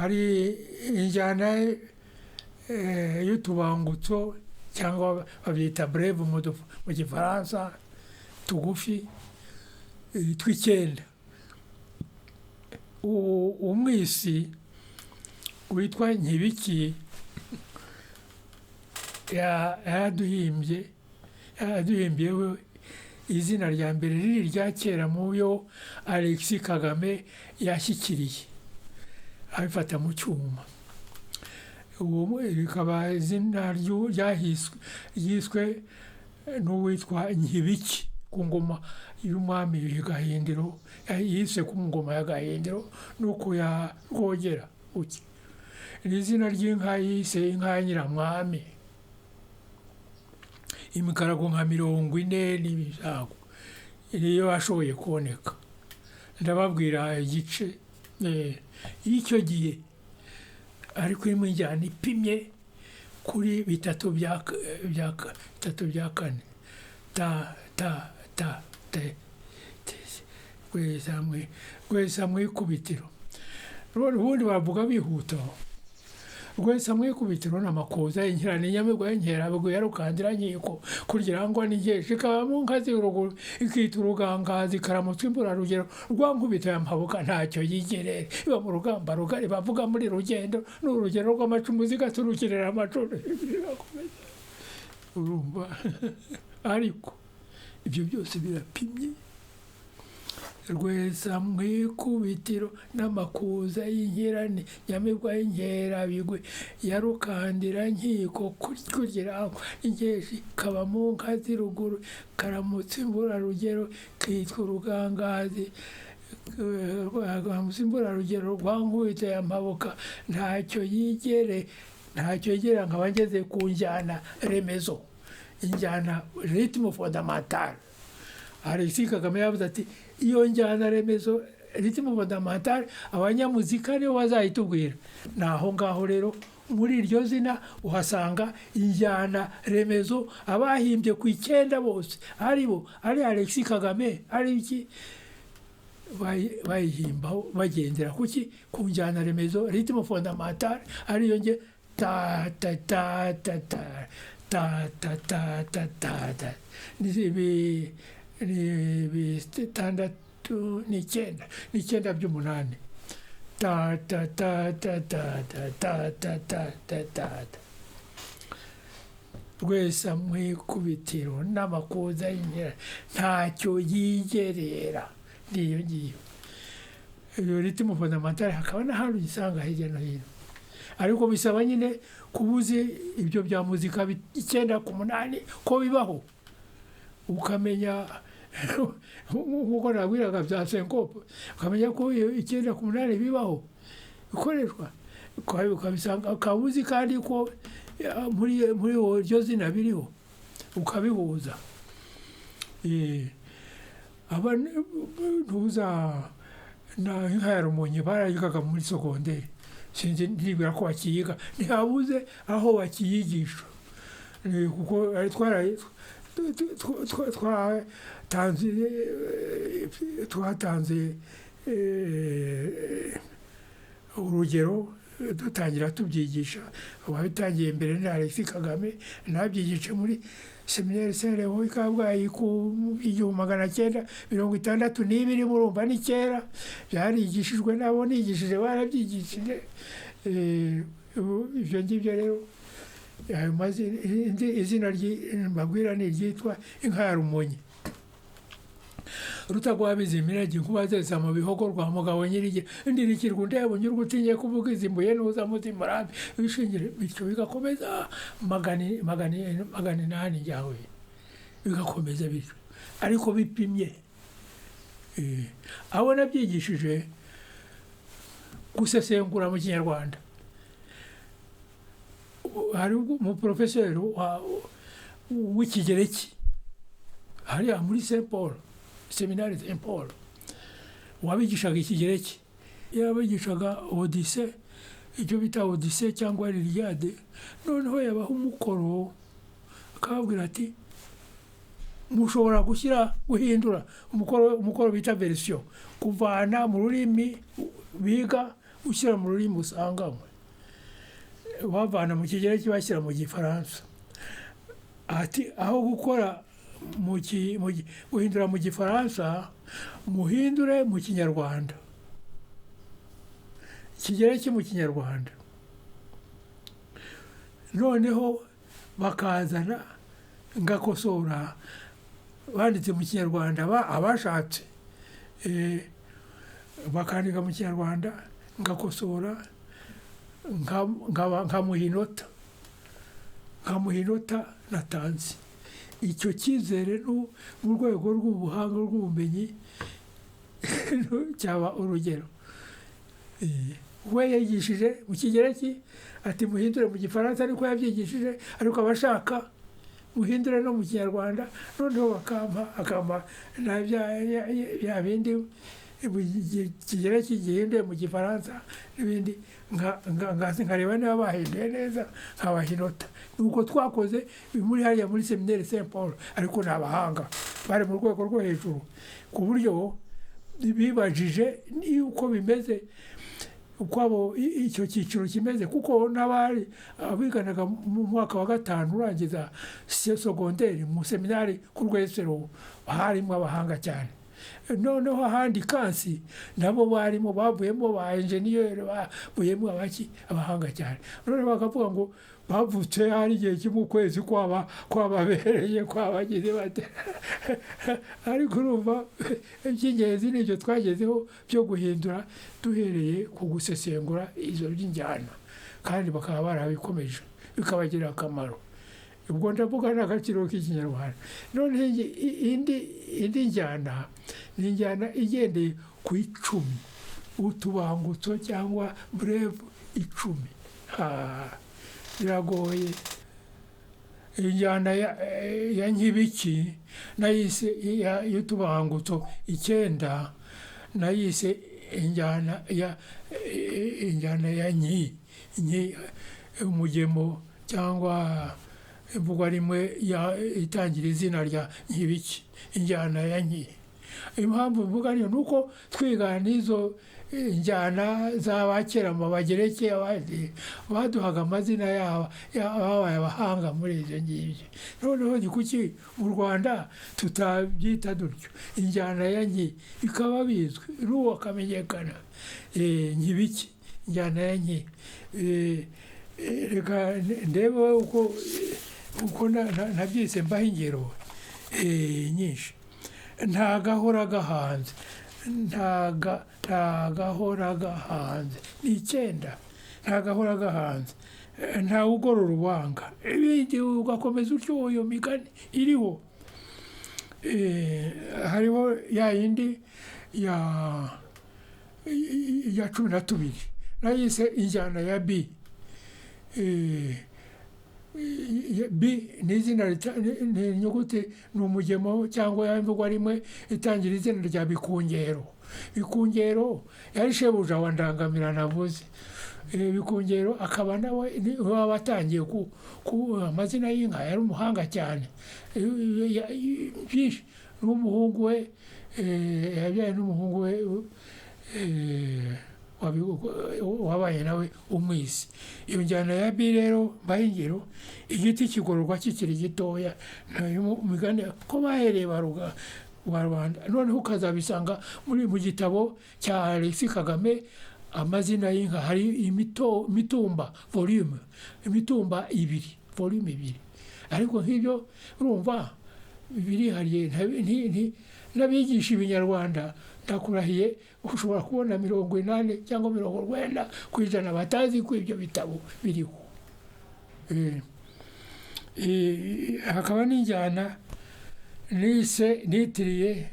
hari injyana y'utubangutso cyangwa babyita breve mu gifaransa tugufi tw'icyenda. Umwisi witwa Nkibiki yaraduhimbye we izina rya mbere riri rya kera mu yo Alexis Kagame yashyikiriye abifata mu cyuma. Uwo rikaba izina ryiswe n'uwitwa Nkibiki ku ngoma y'umwami Gahindiro, yise ku ngoma ya Gahindiro nuko ya Rwogera. Ni izina ry'inka yise inka ya Nyiramwami, imikarago nka 40 n'ibisago niyo ashoboye kuboneka. Ndababwira igice y'icyo gihe, ariko irimo injyana ipimye kuri 3 bya 4 ta gwesa mwikubitiro. Ubundi bavuga bihuta. Gwesa mwikubitiro n'amakoza inkirane Nyamibwa y'Inkerabigwi ya Rukandira-nkiko kugira ngo nigeshe ikaba mu nka z'uruguru ikita urugangazi karamutse imburarugero rwa Nkubito ya Mpabuka ntacyo yigerere iba mu rugamba rugari bavuga muri Rugendo n'urugero rw'amacumu zigaturukirira amacumu. Urumva ariko ibyo byose birapimye. Rwesa mwikubitiro n'amakuza y'inkirane Nyamibwa y'Inkerabigwi ya Rukandira-nkiko kugira ngo ingeshi kaba mu nka z'uruguru karamutse imburarugero kitwa urugangazi imburarugero rwa Nkubito ya Mpabuka ntacyo yigera nkaba ngeze ku njyana remezo, injyana rythme fondamental. Alexis Kagame yavuze ati iyo njyana remezo rythme fondamental abanyamuzika nibo bazayitubwira. Naho ngaho rero muri iryo zina uhasanga injyana remezo abahimbye ku 9 bose ari Alexis Kagame ari iki bayihimbaho bagendera kuki ku njyana remezo rythme fondamental ariyo nge ta ta ta ta ta ta ta ta ta ta ta bitandatu n'icyenda by'umunani ta ta ta ta ta ta ta ta ta ta ta. Rwesa mwikubitiro n'amakuza y'inkirane ntacyo yigerera niyo ngiyo. Iyo rythme fondamental hakaba n'ahantu uyisanga hirya no hino, ariko bisaba nyine kubuze ibyo bya muzika 9 ku 8 ko bibaho ukamenya nk'uko nabwiraga bya Senkope, ukamenya ko 9 ku 8 bibaho bikoreshwa ukabisanga ukabuzi kandi ko muri iryo zina biriho ukabihuza. Ntuza na inka ya Rumonyi barayigaga muri sogonderi, sinzi ntibwira ko bakiyiga, ntihabuze aho bakiyigisha kuko twatanze urugero dutangira tubyigisha. Wabitangiye mbere ni Alexis Kagame, nabyigishe muri seminaire Saint-Léon i Kabgayi ku 1962. Murumva ni kera byarigishijwe nabo nigishije barabyigishije. Ibyo ngibyo rero izina mbabwira ni iryitwa inka ya Rumonyi. Rutagwabiza imirage inkuba zesa mu bihogo rwa mugabo nyirige ndirikirwa ndebo nyurgutinye kuvuga izimbuye nuza mutima rambi bishingire bityo bigakomeza magana 8 njyawe bigakomeza bityo, ariko bipimye. Abo nabyigishije gusesengura mu Kinyarwanda. Hari umuprofeseri w'ikigereki hariya muri Saint Paul, seminari Saint Paul, wabigishaga ikigereki. Yabigishaga Odyssée, icyo bita Odyssée cyangwa Iliade. Noneho yabaho umukoro akababwira ati mushobora guhindura umukoro bita version, kuvana mu rurimi biga ushyira mu rurimi usanganywe, bavana mu kigereki bashyira mu gifaransa. Ati aho gukora guhindura mu gifaransa, muhindure mu kinyarwanda, ikigereki mu kinyarwanda. Noneho bakazana ngakosora, banditse mu kinyarwanda abashatse, bakandika mu kinyarwanda ngakosora, nkamuha inota natanze. Icyo cyizere mu rwego rw'ubuhanga rw'ubumenyi cyaba urugero. We yigishije mu kigereki ati muhindure mu gifaransa, ariko yabyigishije, ariko abashaka muhindure no mu kinyarwanda. Noneho akampa na bya bindi kigereki gihinduye mu gifaransa n'ibindi, nkareba niba bahinduye neza, nkabaha inota. Nuko twakoze muri hariya muri seminaire Saint Paul, ariko ni abahanga bari mu rwego rwo hejuru, ku buryo bibajije uko bimeze, uko icyo cyiciro kimeze, kuko n'abari abiganaga mu mwaka wa 5 urangiza secondaire mu seminari ku Rwesero harimo abahanga cyane. Noneho ahandi kansi nabo barimo bavuyemo ba engineer, bavuyemo abahanga cyane. Noneho bakavuga ngo bavutse hari igihe cy'ukwezi kwababereye kwabagize bate. Ariko urumva iby'ingenzi n'ibyo twagezeho byo guhindura duhereye ku gusesengura izo by'injyana, kandi bakaba barabikomeje bikabagirira akamaro. Ubwo ndavuga n'agaciro k'ikinyarwanda. None indi njyana ni injyana igendeye ku 10, utubangutso cyangwa breve 10. Biragoye. Injyana ya Nkibiki nayise y'utubangutso 9, nayise injyana ya Nyi, umugemo cyangwa imvugo rimwe itangira izina rya Nkibiki, injyana ya Nyi. Impamvu mvuga niyo nuko twigana n'izo injyana z'abakera mu Bagereki, abandi baduhaga amazina y'ababaye abahanga muri ibyo ngibyo. Noneho ni kuki mu Rwanda tutabyita dutyo, injyana ya Nyi bikaba bizwi, n'uwo akamenyekana, Nkibiki, injyana ya Nyi. Reka ndebe uko nabyise mbaho ingero nyinshi. Ntagahora gahanze, ntagahora gahanze ni 9, ntagahora gahanze, ntawugorora ubanga, ibindi ugakomeza utyo. Iyo migani iriho. Hariho ya yindi ya 12 nayise injyana ya B. B ni izina ni inyuguti, ni umugemo cyangwa imvugo rimwe itangira izina rya Bikungero. Bikungero yari shebuja wa Ndangamira navuze. Bikungero akaba nawe wabatangiye ku amazina y'inka, yari umuhanga cyane byinshi. N'umuhungu we yabyaye n'umuhungu we wabaye nawe umwisi. Iyo njyana ya B rero mbaho ingero, igiti kigororwa kikiri gitoya, migani ko bahereye baruga wa Rwanda. Noneho ukazabisanga mu gitabo cya Alexis Kagame, amazina y'inka, hari imitumba volume 2, volume 2. Ariko nk'ibyo urumva birihariye. N'abigisha ibinyarwanda ndakurahiye ushobora kubona 80 cyangwa 90% batazi ko ibyo bitabo biriho. Hakaba n'injyana nitiriye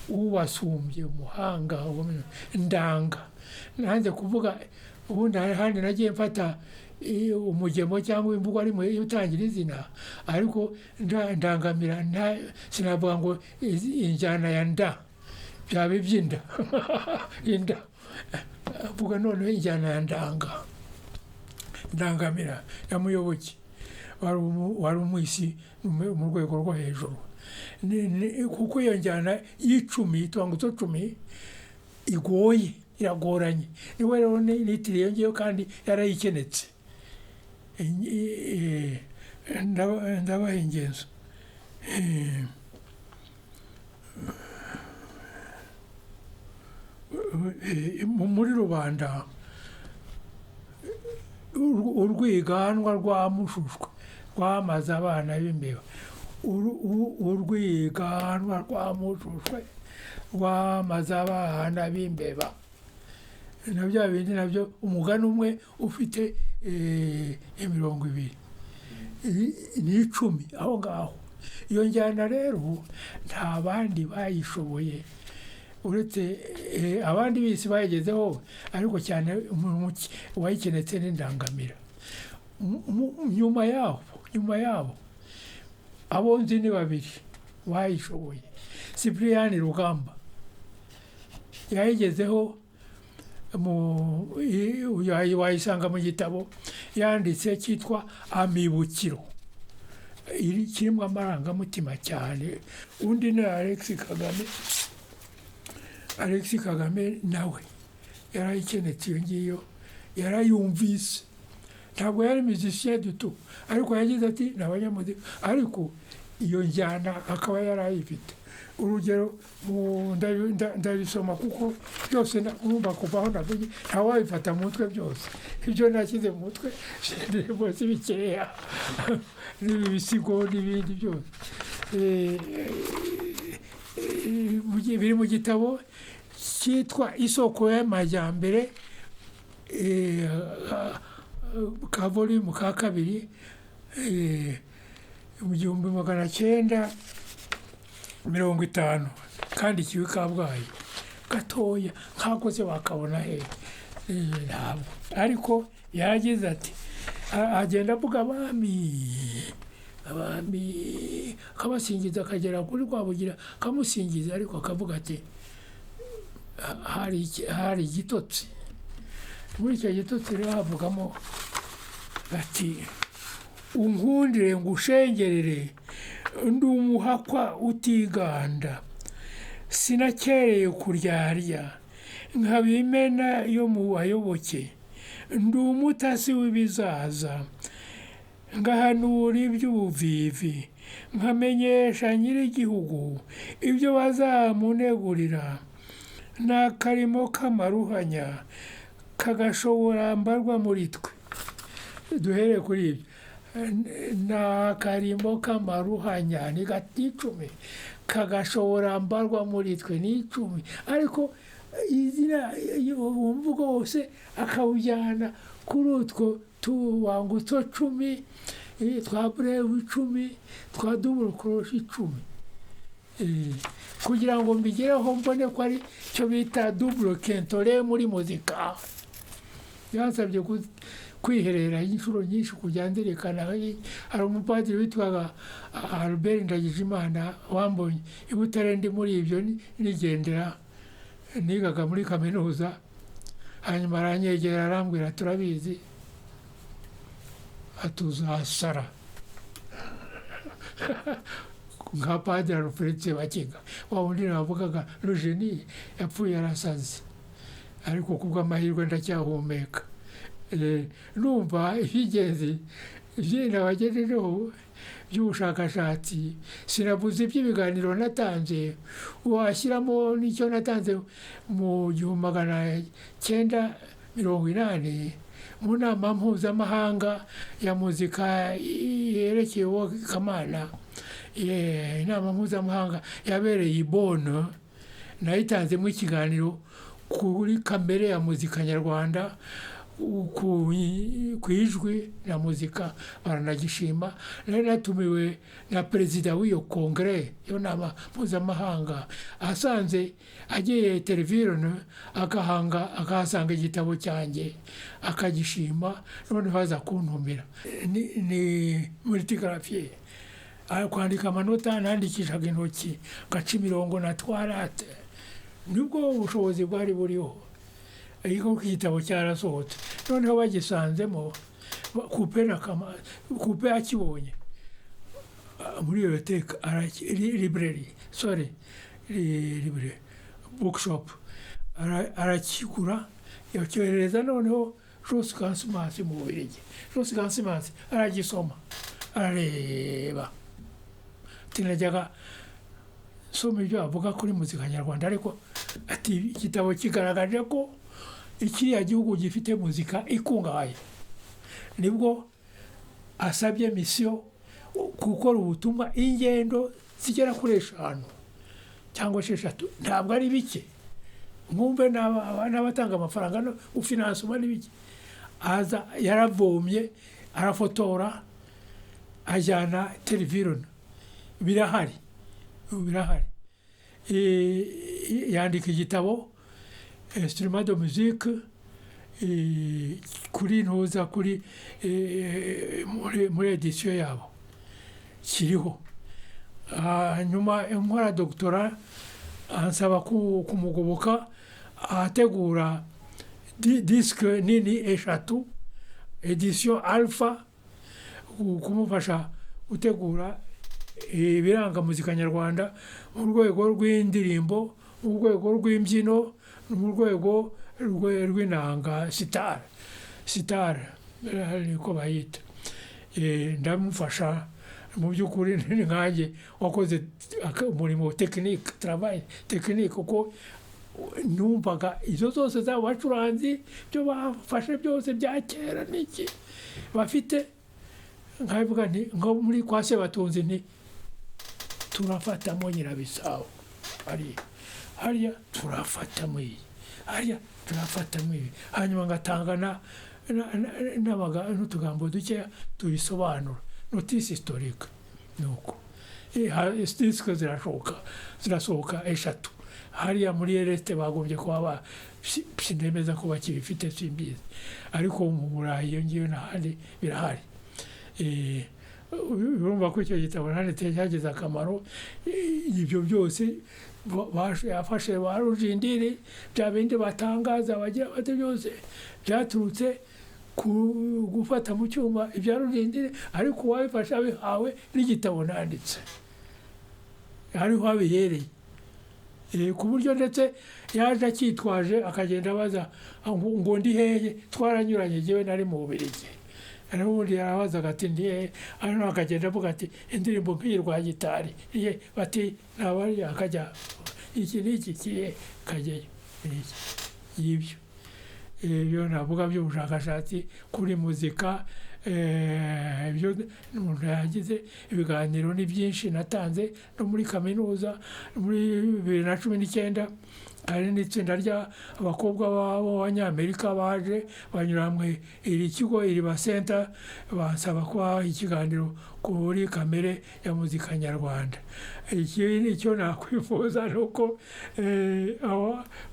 ubasumbye umuhanga, ndanga. Nanze kuvuga ubundi handi nagiye mfata umugemo cyangwa imvugo rimwe utangira izina, ariko Ndangamira sinavuga ngo injyana ya nda byaba iby'inda inda, vuga noneho injyana ya Ndangamira ya Muyoboke wari umwisi mu rwego rwo hejuru. Kuko iyo njyana y'10, itubangutso 10 igoye iragoranye niwe rero nitiriye ngeyo kandi yarayikenetse ndabaha ingenzo muri rubanda urwiganwa rwa mushushwe rwamaze abana b'imbeba urwiganwa rwa mushushwe rwamaze abana b'imbeba na bya bindi nabyo umugani umwe ufite 20 ni 10 aho ngaho iyo njyana rero nta bandi bayishoboye uretse abandi bisi bayigezeho ariko cyane wayikenetse n'indangamira nyuma yabo abo nzi ni babiri bayishoboye Cyprien Rugamba yayigezeho wayisanga mu gitabo yanditse cyitwa Amibukiro kirimo amarangamutima cyane undi ni Alex Kagame nawe yarayikenetse iyo ngiyo yarayumvise ntabwo yari musicien du tout ariko yagize ati n'abanyamuzika ariko iyo njyana akaba yarayifite urugero ndabisoma kuko byose numva kuvaho navuye ntawabifata mu mutwe byose ibyo nashyize mu mutwe bose bikeya n'ibisigo n'ibindi byose biri mu gitabo cyitwa Isoko y'Amajyambere ka volume ka 2 mu 1950 kandi kiwe Kabgayi gatoya nkako se wakabona he ntabwo ariko yagize ati agenda avuga abami kabasingiza akagera kuri Rwabugira kamusingiza ariko akavuga ati hari igitotsi muri icyo gitotsi rero havugamo ati unkundire ngushengerere ndi umuhakwa utiganda sinakereye kuryarya nkabimena yo mu bayoboke ndi umutasi w'ibizaza ngahanura iby'ubuvivi nkamenyesha nyir'igihugu ibyo bazamunegurira n'akarimo k'amaruhanya kagashobora mbarwa muri twe duhere kuri ibyo n'akarimo k'amaruhanya ni 10 kagashobora mbarwa muri twe ni 10 ariko izina umvugo wose akawujyana kuri utwo tuwangutso 10 twa breve 10 twa double crochet 10 kugira ngo mbigereho mbone ko ari cyo bita double quintole muri muzika yansabye kwiherera inshuro nyinshi kujya nderekana hari umupadiri witwaga Albert Ndagijimana wambonye i Butare ndi muri ibyo nigendera nigaga muri kaminuza hanyuma aranyegera arambwira turabizi atuzasara nka padiri Alfred Bakiga wa wundi navugaga Rugeni yapfuye arasaze ariko kubw'amahirwe ndacyahumeka numva iby'ingenzi byenda wagejejeho by'ubushakashatsi sinavuze iby'ibiganiro natanze washyiramo n'icyo natanze mu 1980 mu nama mpuzamahanga ya muzika yerekeye Kamana inama mpuzamahanga yabereye i Bonn nayitanzemo ikiganiro kuri kamere ya muzika nyarwanda ku ijwi na muzika baranagishima natumiwe na perezida w'iyo kongere yo nama mpuzamahanga asanze agiye televiziyo akahasanga igitabo cyanjye akagishima noneho aza kuntumira ni multigraphier kwandika amanota nandikishaga intoki gaca imirongo na toilette nibwo ubushobozi bwari buriho ariko igitabo cyarasohotse noneho bagisanzemo kupe akibonye muri biblioteka library bookshop arakigura yacyohereza noneho Jos Gansimas mu Bubiligi. Jos Gansimas aragisoma arareba tinajyaga soma ibyo avuga kuri muzika nyarwanda, ariko ati igitabo kigaragaje ko ikiriya gihugu gifite muzika ikungahaye. Nibwo asabye misiyo gukora ubutumwa ingendo zigera kuri 5 cyangwa 6, ntabwo ari bike. Mwumve n'abatanga amafaranga no ufinansoma n'ibiki. Aza yaravomye arafotora ajyana televiziyo birahari. Yandika igitabo instrument de musique kuri ntuza kuri muri edition yabo kiriho. Nyuma nkora doctorat ansaba kumugoboka ategura disque nini 3 edition alpha, kumufasha gutegura ibiranga muzika nyarwanda mu rwego rw'indirimbo, mu rwego rw'imbyino, mu rwego rw'inanga sitar niko bayita. Ndamufasha mu by'ukuri nkanjye wakoze umurimo technique travail technique, kuko numvaga izo zose z'abacuranzi byo bafashe byose bya kera n'iki bafite, nkabivuga nti nko muri kwa Sebatunzi nti turafatamo Nyirabisabo hariya turafatamo iyi hariya turafatamo ibi, hanyuma ngatanga n'utugambo duke tubisobanura notice historique. Nuko disque zirasohoka 3 hariya muri RST bagombye kuba sinemeza ko bakibifite simbizi, ariko mu Burayi iyo ngiyo n'ahandi birahari. Urumva ko icyo gitabo nanditse cyagize akamaro. Ibyo byose yafashe ba Rujindiri bya bindi batangaza bagira bate byose byaturutse gufata mu cyuma ibya Rujindiri, ariko wabifasha bihawe n'igitabo nanditse hariho abihereye. Ku buryo ndetse yaje akitwaje akagenda abaza ngo ndi hehe, twaranyuranye jewe nari mu Bubiligi, ariko ubundi yarabazaga ati ndi hehe, hano akagenda avuga ati indirimbo nk'iyi rwa gitari ye, bati ntabari akajya iki n'iki kiye kajyayo. Y'ibyo ibyo navuga by'ubushakashatsi kuri muzika. Ibyo umuntu yagize ibiganiro ni byinshi natanze no muri kaminuza muri 2019, hari n'itsinda ry'abakobwa b'Abanyamerika baje banyura hamwe iri kigo Iriba Center bansaba kuba ikiganiro kuri kamere ya muzika nyarwanda. Iki nicyo nakwifuza, nuko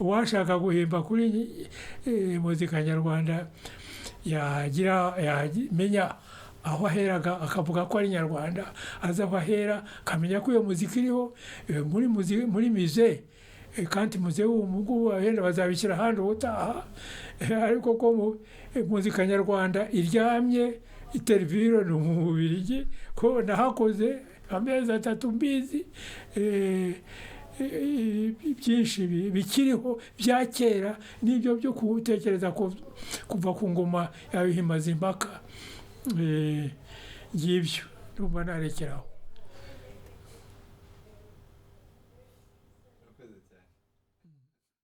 uwashaka guhimba kuri muzika nyarwanda yamenya aho aheraga akavuga ko ari nyarwanda, aza aho ahera akamenya ko iyo muzika iriho muri musée, kandi musée w'umugu abenda bazabishyira ahandi ubutaha, ariko ko muzika nyarwanda iryamye iterviro no mu Bubiligi, ko nahakoze amezi 3 mbizi byinshi bikiriho bya kera n'ibyo byo gutekereza kuva ku ngoma ya Bihimazimpaka. Y'ibyo ndumva narekeraho.